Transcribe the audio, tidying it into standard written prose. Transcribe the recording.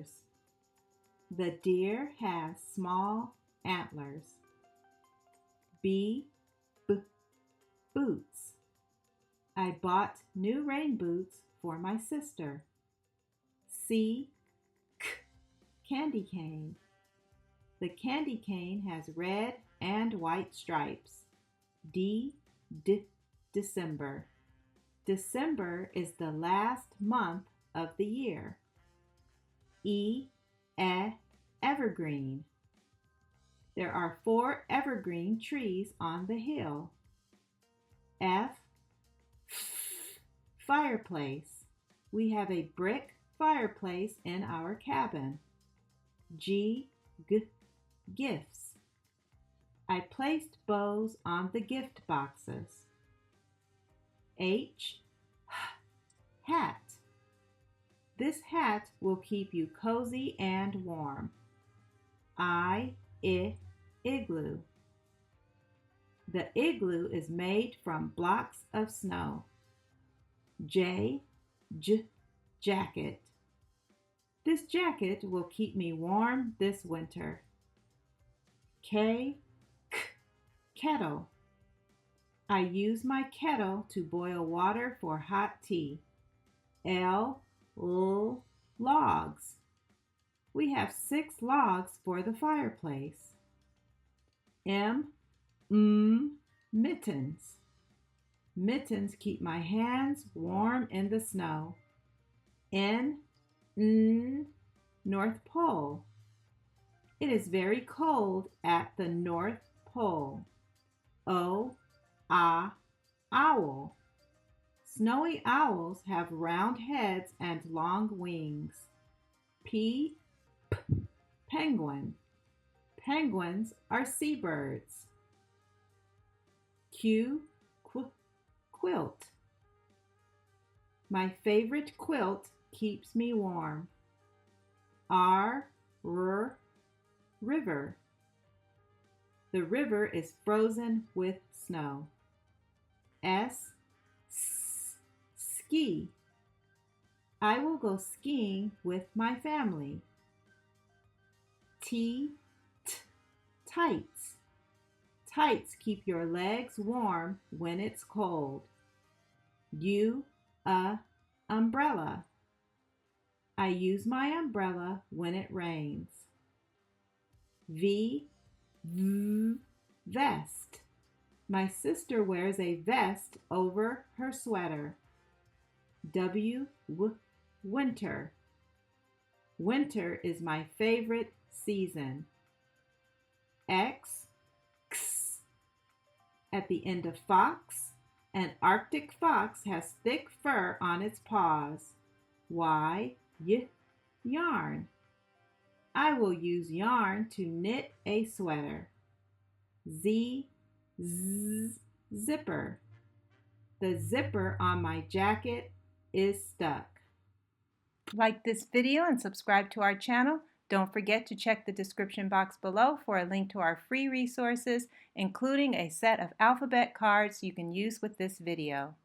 antlers. The deer has small antlers. B, boots. I bought new rain boots for my sister. C, candy cane. The candy cane has red and white stripes. D, December. December is the last month of the year. E, evergreen. There are 4 evergreen trees on the hill. F, fireplace. We have a brick fireplace in our cabin. G, gifts. I placed bows on the gift boxes. H, hat. This hat will keep you cozy and warm. I, igloo. The igloo is made from blocks of snow. J, jacket. This jacket will keep me warm this winter. K, kettle. I use my kettle to boil water for hot tea. L, logs. We have 6 logs for the fireplace. M, mittens. Mittens keep my hands warm in the snow. N, North Pole. It is very cold at the North Pole. O, owl. Snowy owls have round heads and long wings. P, penguin. Penguins are seabirds. Q, quilt. My favorite quilt keeps me warm. R, river. The river is frozen with snow. S, ski. I will go skiing with my family. T, tights. Tights keep your legs warm when it's cold. U, umbrella. I use my umbrella when it rains. V, vest. My sister wears a vest over her sweater. W, winter. Winter is my favorite season. X, at the end of fox, an Arctic fox has thick fur on its paws. Y, yarn. I will use yarn to knit a sweater. Z, zipper. The zipper on my jacket is stuck. Like this video and subscribe to our channel. Don't forget to check the description box below for a link to our free resources, including a set of alphabet cards you can use with this video.